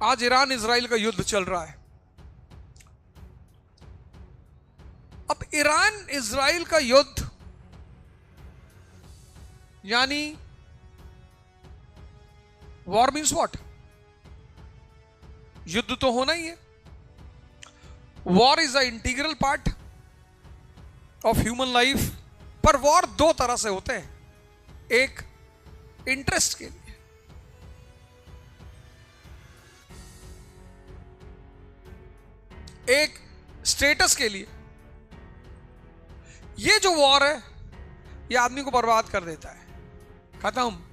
आज Iran Israel का युद्ध चल रहा है। अब ईरान इजराइल का युद्ध यानी वॉर मीन्स व्हाट? युद्ध तो होना ही है। War is a integral part of human life. पर वॉर दो तरह से होते हैं, एक इंटरेस्ट के लिए, एक स्टेटस के लिए। ये जो वॉर है ये आदमी को बर्बाद कर देता है, खत्म।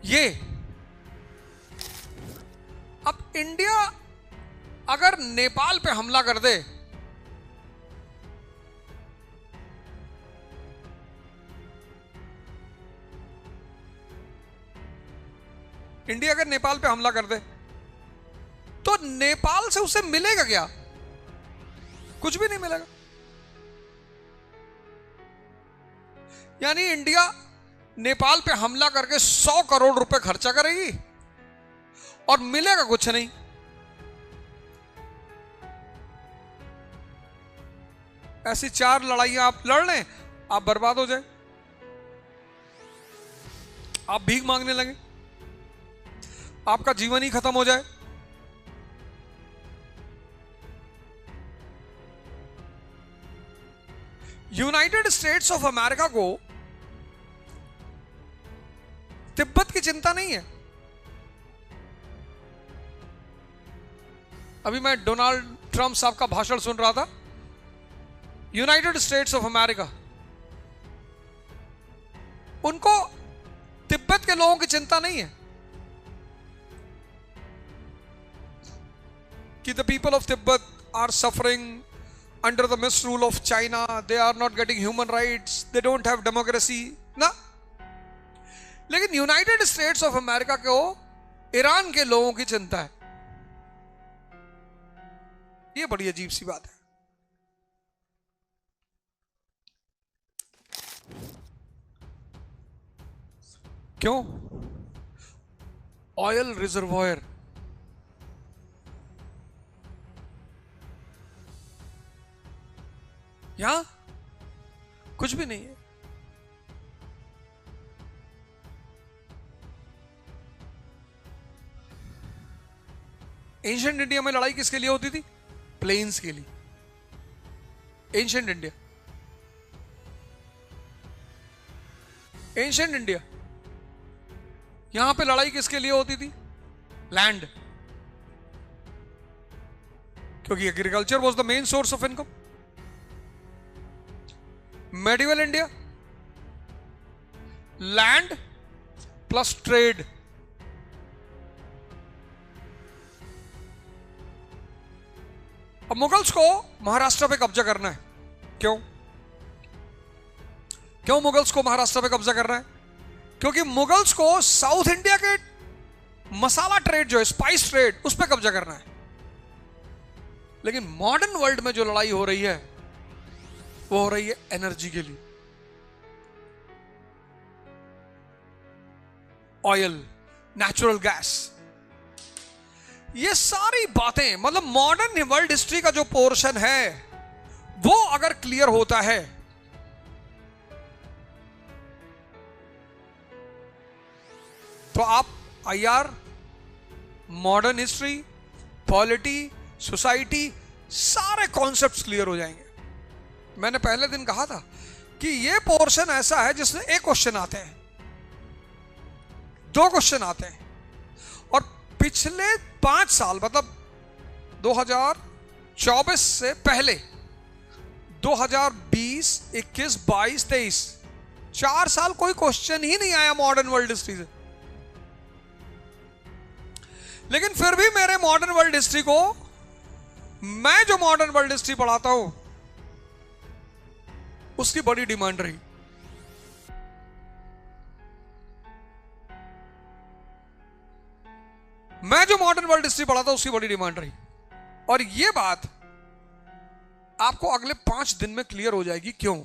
ये अब इंडिया अगर नेपाल पे हमला कर दे, इंडिया अगर नेपाल पे हमला कर दे तो नेपाल से उसे मिलेगा क्या? कुछ भी नहीं मिलेगा। यानी इंडिया नेपाल पे हमला करके 100 करोड़ रुपए खर्चा करेगी और मिलेगा कुछ नहीं। ऐसी 4 लड़ाइयां आप लड़ लें, आप बर्बाद हो जाए, आप भीख मांगने लगे, आपका जीवन ही खत्म हो जाए। यूनाइटेड स्टेट्स ऑफ अमेरिका को तिब्बत की चिंता नहीं है। अभी मैं डोनाल्ड ट्रंप साहब का भाषण सुन रहा था। यूनाइटेड स्टेट्स ऑफ अमेरिका, उनको तिब्बत के लोगों की चिंता नहीं है कि the people of Tibet are suffering under the misrule of China, they are not getting human rights, they don't have democracy no. लेकिन यूनाइटेड स्टेट्स ऑफ अमेरिका को ईरान के लोगों की चिंता है। यह बड़ी अजीब सी बात है। क्यों? ऑयल रिजर्वॉयर, यहां कुछ भी नहीं है। एंशिएंट इंडिया में लड़ाई किसके लिए होती थी? प्लेन्स के लिए। एंशिएंट इंडिया, एंशिएंट इंडिया, यहां पे लड़ाई किसके लिए होती थी? लैंड, क्योंकि agriculture was the main source of income. Medieval India, land plus trade. अब मुगल्स को महाराष्ट्र पे कब्जा करना है। क्यों? क्यों मुगल्स को महाराष्ट्र पे कब्जा करना है? क्योंकि मुगल्स को साउथ इंडिया के मसाला ट्रेड जो है, स्पाइस ट्रेड, उस पे कब्जा करना है। लेकिन मॉडर्न वर्ल्ड में जो लड़ाई हो रही है वो हो रही है एनर्जी के लिए। ऑयल, नेचुरल गैस, ये सारी बातें, मतलब मॉडर्न वर्ल्ड हिस्ट्री का जो पोर्शन है वो अगर क्लियर होता है तो आप IR, modern history, polity, society, सारे कॉन्सेप्ट्स क्लियर हो जाएंगे। मैंने पहले दिन कहा था कि ये पोर्शन ऐसा है जिसमें एक क्वेश्चन आते हैं, 2 क्वेश्चन आते हैं, और पिछले 5 साल, मतलब 2024 से पहले 2020, 21, 22, 23, 4 साल कोई क्वेश्चन ही नहीं आया मॉडर्न वर्ल्ड हिस्ट्री से। लेकिन फिर भी मेरे मॉडर्न वर्ल्ड हिस्ट्री को, मैं जो मॉडर्न वर्ल्ड हिस्ट्री पढ़ाता हूं, उसकी बड़ी डिमांड रही। मैं जो मॉडर्न वर्ल्ड हिस्ट्री पढ़ाता हूं उसकी बड़ी डिमांड रही। और यह बात आपको अगले 5 दिन में क्लियर हो जाएगी। क्यों?